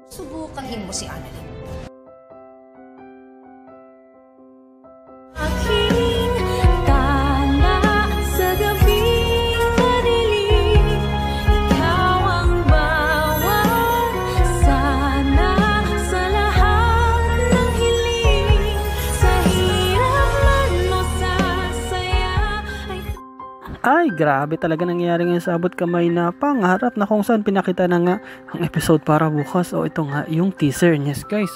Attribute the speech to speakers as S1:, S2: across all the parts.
S1: Subukahin mo si Annalyn.
S2: Ay, grabe talaga nangyayari ngayon sa Abot Kamay na pangarap na kung saan pinakita na nga ang episode para bukas. O ito nga yung teaser. Yes guys,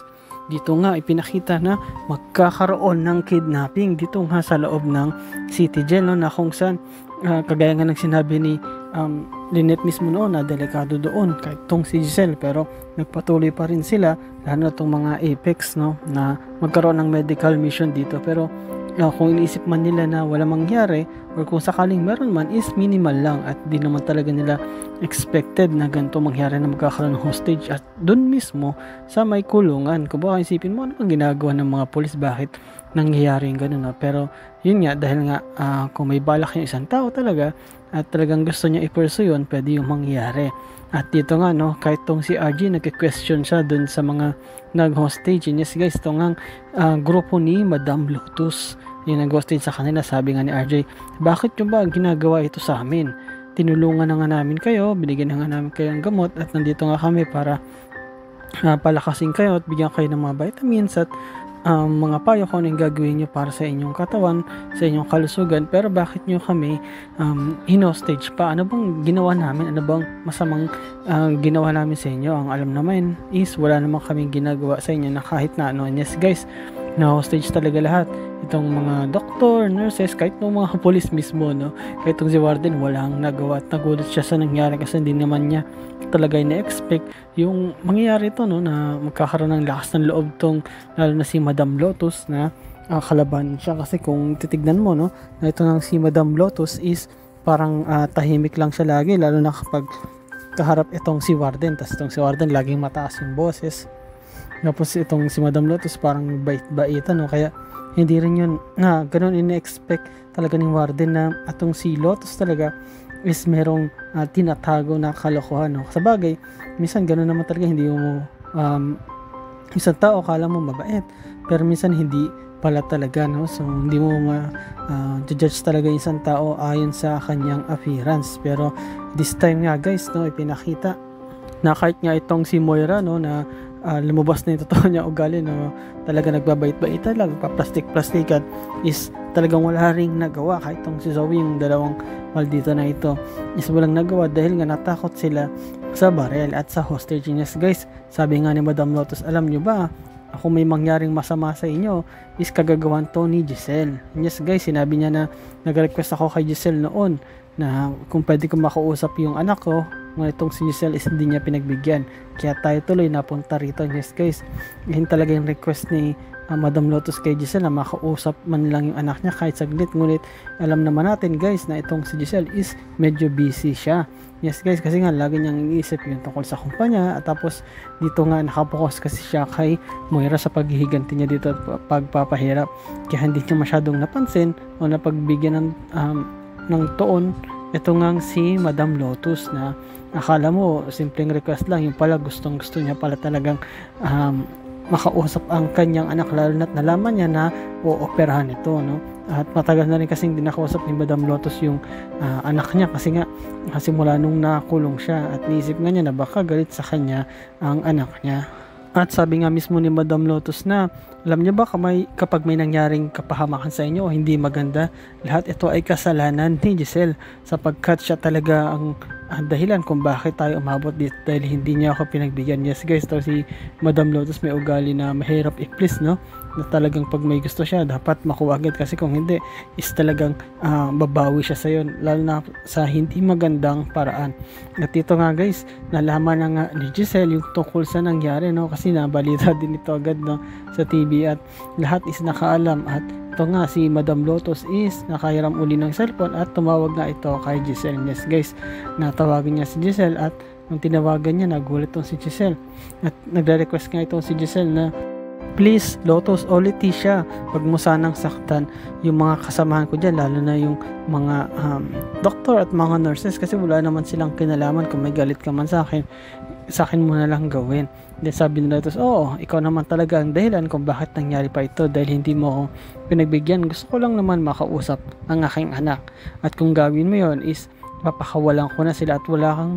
S2: dito nga ipinakita na magkakaroon ng kidnapping dito nga sa loob ng City Jail, no, na kung saan kagaya nga ng sinabi ni Lynette mismo noon na delikado doon kahit tong si Giselle, pero nagpatuloy pa rin sila, lalo na tong mga Apex, no, na magkaroon ng medical mission dito. Pero kung iniisip man nila na wala mangyari or kung sakaling meron man is minimal lang at di naman talaga nila expected na ganito mangyari na magkakaroon ng hostage at dun mismo sa may kulungan. Kung baka isipin mo ano ang ginagawa ng mga polis, bakit nangyayari yung ganun, no? Pero yun nga, dahil nga kung may balak yung isang tao talaga at talagang gusto niya i-pursue yun, pwede yung mangyari. At dito nga, no, kahit tong si RG nagka-question siya dun sa mga nag-hostage. Yes guys, ito nga grupo ni Madam Lotus yung nag-hostage sa kanila. Sabi nga ni RJ, bakit nyo ba ginagawa ito sa amin? Tinulungan na nga namin kayo, binigyan na nga namin kayo ng gamot at nandito nga kami para palakasin kayo at bigyan kayo ng mga vitamins at mga payo kung ano yung gagawin nyo para sa inyong katawan, sa inyong kalusugan. Pero bakit nyo kami in-hostage pa? Ano bang ginawa namin? Ano bang masamang ginawa namin sa inyo? Ang alam naman is wala namang kaming ginagawa sa inyo na kahit na ano. Yes guys, na-hostage talaga lahat. Itong mga doktor, nurses, kahit ng mga polis mismo, no? Kahit itong si Warden, walang nagawa at nagulat siya sa nangyari kasi hindi naman niya talaga ina-expect yung mangyayari ito, no? Na magkakaroon ng lakas ng loob tong lalo na si Madam Lotus na kalaban siya. Kasi kung titignan mo, no, na ito ng si Madam Lotus is parang tahimik lang siya lagi, lalo na kapag kaharap itong si Warden. Tapos itong si Warden laging mataas yung boses. Tapos itong si Madam Lotus parang bait-baitan, no? Kaya hindi rin yun na ganun ina-expect talaga ng Warden na atong si Lotus talaga is merong tinatago na kalokohan, no? Sa bagay, minsan ganun naman talaga, hindi mo isang tao kala mo mabait pero minsan hindi pala talaga, no? So hindi mo judge talaga isang tao ayon sa kanyang appearance. Pero this time nga guys, no, ipinakita na kahit nga itong si Moira, no, na lumabas na yung totoo niya ugali, no, talaga nagbabait-baitan lang, paplastik-plastikan, is talagang wala ring nagawa. Kahit itong si Zoe, yung dalawang maldito na ito, is walang nagawa dahil nga natakot sila sa barel at sa hostage. Yes guys, sabi nga ni Madam Lotus, alam nyo ba, kung may mangyaring masama sa inyo is kagagawan to ni Giselle. Yes guys, sinabi niya na nag-request ako kay Giselle noon na kung pwede ko makausap yung anak ko, ngunit itong si Giselle is hindi niya pinagbigyan, kaya tayo tuloy napunta rito. Yes guys, yun talaga yung request ni Madam Lotus kay Giselle, na makausap man lang yung anak niya kahit saglit. Ngunit alam naman natin guys na itong si Giselle is medyo busy siya. Yes guys, kasi nga lagi niyang iniisip yung tungkol sa kumpanya at tapos dito nga nakapokus kasi siya kay Moira sa paghihiganti niya dito at pagpapahirap, kaya hindi niya masyadong napansin o napagbigyan ng tuon ito nga si Madam Lotus na akala mo simpleng request lang, yung pala gustong gusto niya pala talagang makausap ang kanyang anak, lalo na't nalaman niya na ooperahan ito, no? At matagal na rin kasing dinakausap ni Madam Lotus yung anak niya kasi nga simula nung nakulong siya, at niisip nga niya na baka galit sa kanya ang anak niya. At sabi nga mismo ni Madam Lotus na alam niyo ba kapag may nangyaring kapahamakan sa inyo o hindi maganda, lahat ito ay kasalanan ni Giselle sapagkat siya talaga ang dahilan kung bakit tayo umabot dito dahil hindi niya ako pinagbigyan. Yes guys, to si Madam Lotus may ugali na mahirap i-please, no? Na talagang pag may gusto siya dapat makuha agad, kasi kung hindi is talagang babawi siya sa yun, lalo na sa hindi magandang paraan. At ito nga guys, nalaman na nga ni Giselle yung tungkol sa nangyari, no? Kasi nabalita din ito agad, no, sa TV at lahat is nakaalam. At ito nga si Madam Lotus is nakahiram uli ng cellphone at tumawag nga ito kay Giselle. Yes guys, natawagin niya si Giselle at nung tinawagan niya nagulat tong si Giselle at nagre-request nga itong si Giselle na please Lotus o Leticia, wag mo sanang saktan yung mga kasamahan ko dyan, lalo na yung mga doktor at mga nurses, kasi wala naman silang kinalaman. Kung may galit ka man sa akin mo na lang gawin. Then sabi ni Lotus, oo, ikaw naman talaga ang dahilan kung bakit nangyari pa ito dahil hindi mo ako pinagbigyan. Gusto ko lang naman makausap ang aking anak. At kung gawin mo yon is papakawalan ko na sila at wala kang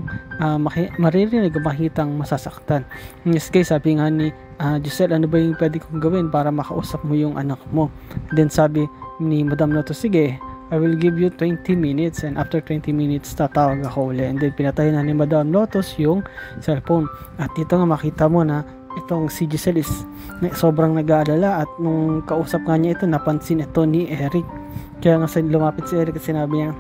S2: maririnig o makitang masasaktan. In this case, sabi nga ni Giselle, ano ba yung pwede kong gawin para makausap mo yung anak mo? Then sabi ni Madam Lotus, sige, I will give you 20 minutes and after 20 minutes tatawag ako ulit. And then pinatay na ni Madam Lotus yung cellphone. At dito nga makita mo na itong si Giselle is sobrang nag-aalala at nung kausap nga niya ito, napansin ito ni Eric. Kaya nga lumapit si Eric at sinabi niya,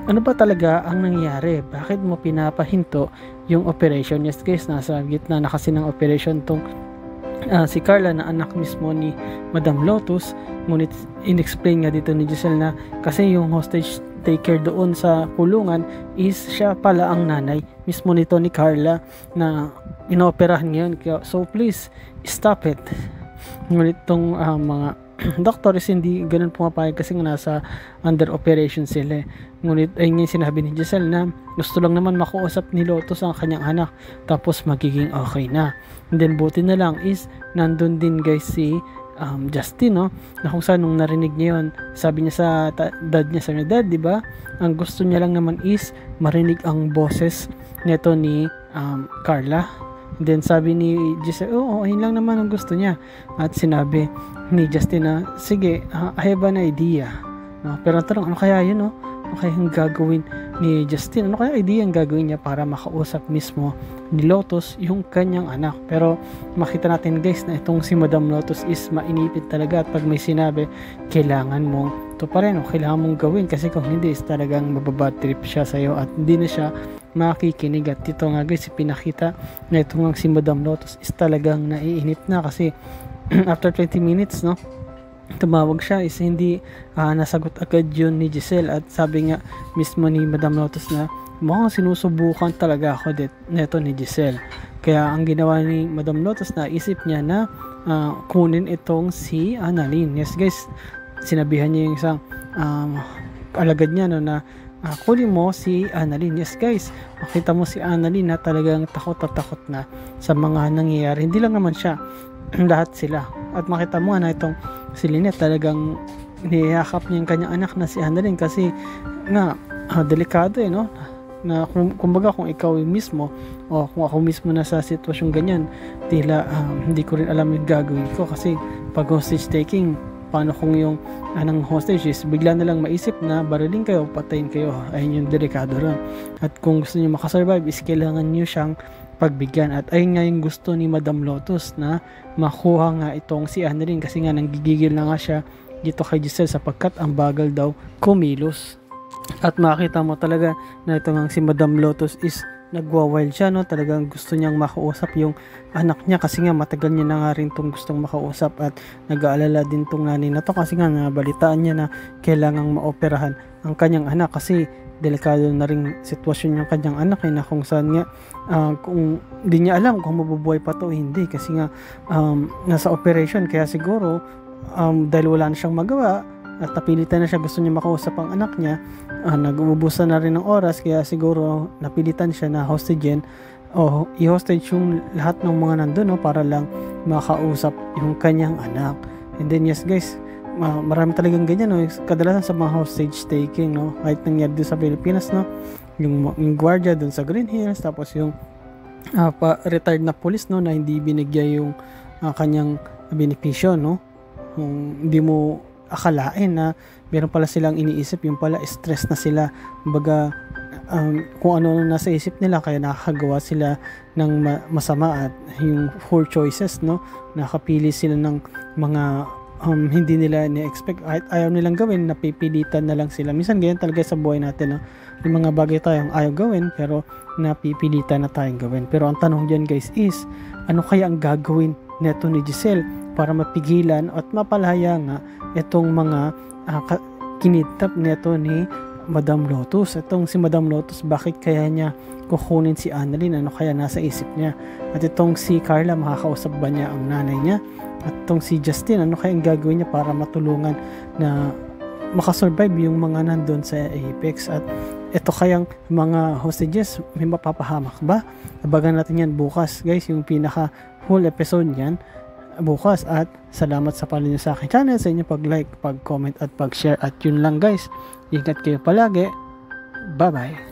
S2: ano ba talaga ang nangyari? Bakit mo pinapahinto yung operation? Yes guys, nasa gitna na kasi ng operation tong si Carla na anak mismo ni Madam Lotus. Ngunit inexplain nga dito ni Giselle na kasi yung hostage taker doon sa kulungan is siya pala ang nanay mismo nito ni Carla na inooperahan ngayon. So please stop it. Ngunit itong mga doctor is hindi ganun pumapayag kasi nga nasa under operation sila. Ngunit ay ngayon sinabi ni Giselle na gusto lang naman makausap ni Lotus ang kanyang anak tapos magiging okay na. And then buti na lang is nandun din guys si Justin, no? Na kung saan nung narinig niya yun, sabi niya sa dad niya, sabi niya, dad, di ba? Ang gusto niya lang naman is marinig ang boses nito ni Carla. And then sabi ni Giselle, oo, ayun lang naman ang gusto niya. At sinabi ni Justin na, sige, I have an idea. No? Pero tanong, ano kaya yun, no? Ano kaya yung gagawin ni Justin? Ano kaya idea ang gagawin niya para makausap mismo ni Lotus yung kanyang anak? Pero makita natin guys na itong si Madam Lotus is mainipit talaga at pag may sinabi, kailangan mong ito pa rin, o kailangan mong gawin kasi kung hindi is talagang mababad trip siya sa'yo at hindi na siya makikinig. At dito nga guys, pinakita na ito nga si Madam Lotus is talagang naiinip na kasi after 20 minutes, no, tumawag siya is hindi nasagot agad yun ni Giselle at sabi nga mismo ni Madam Lotus na mukhang sinusubukan talaga ako neto ni Giselle. Kaya ang ginawa ni Madam Lotus na isip niya na kunin itong si Annalyn. Yes guys, sinabihan niya yung isang alagad niya, no, na kunin mo si Annalyn. Yes guys, makita mo si Annalyn na talagang takot na sa mga nangyayari. Hindi lang naman siya, lahat sila. At makita mo na itong si Lynette talagang niyakap niya yung kanyang anak na si Annalyn kasi nga delikado no, na kumbaga kung ikaw mismo o kung ako mismo na sa sitwasyon ganyan, tila hindi ko rin alam yung gagawin ko kasi pag hostage taking, paano kung yung anong hostage is bigla na lang maisip na barilin kayo, patayin kayo, ayun yung delikado ron. At kung gusto niyo makasurvive is kailangan niyo siyang pagbigyan. At ayun nga yung gusto ni Madam Lotus na makuha nga itong si Annalyn kasi nga nanggigigil na nga siya dito kay Giselle sapagkat ang bagal daw kumilos. At makita mo talaga na ito nga si Madam Lotus is nagwa-wild siya, no? Talagang gusto niyang makausap yung anak niya kasi nga matagal niya na nga rin itong gustong makausap at nag-aalala din tong nanay na to kasi nga nabalitaan niya na kailangang maoperahan ang kanyang anak kasi delikado na rin sitwasyon ng kanyang anak na kung saan nga kung hindi niya alam kung mabubuhay pa to hindi kasi nga nasa operation kaya siguro dahil wala na siyang magawa at napilitan na siya, gusto niya makausap ang anak niya, nag-uubusan na rin ng oras kaya siguro napilitan siya na hostagein o i-hostage yung lahat ng mga nandun, no, para lang makausap yung kanyang anak. And then yes guys, marami talagang ganyan, no, kadalasan sa mga hostage taking, no, kahit nangyari doon sa Pilipinas, no, yung gwardiya doon sa Green Hills, tapos yung retired na police, no, na hindi binigay yung kanyang benepisyo, no, hindi mo akalain na meron pala silang iniisip, yung pala stress na sila, baga kung ano nasa isip nila kaya nakakagawa sila ng masama at yung poor choices, no, nakapili sila ng mga hindi nila ni-expect at ayaw nilang gawin, napipilitan na lang sila. Minsan ganyan talaga sa buhay natin, no? Yung mga bagay tayong ayaw gawin pero napipilitan na tayong gawin. Pero ang tanong dyan guys is, ano kaya ang gagawin neto ni Giselle para mapigilan at mapalaya nga itong mga kinidnap neto ni Madam Lotus. Itong si Madam Lotus, bakit kaya niya kukunin si Annalyn? Ano kaya nasa isip niya? At itong si Carla, makakausap ba niya ang nanay niya? At itong si Justin, ano kaya ang gagawin niya para matulungan na makasurvive yung mga nandun sa Apex? At ito kayang mga hostages, may mapapahamak ba? Abagan natin yan bukas guys, yung pinaka full episode niyan bukas. At salamat sa panonood sa akin channel, sa inyo pag-like, pag-comment at pag-share. At yun lang guys, ingat kayo palagi, bye bye.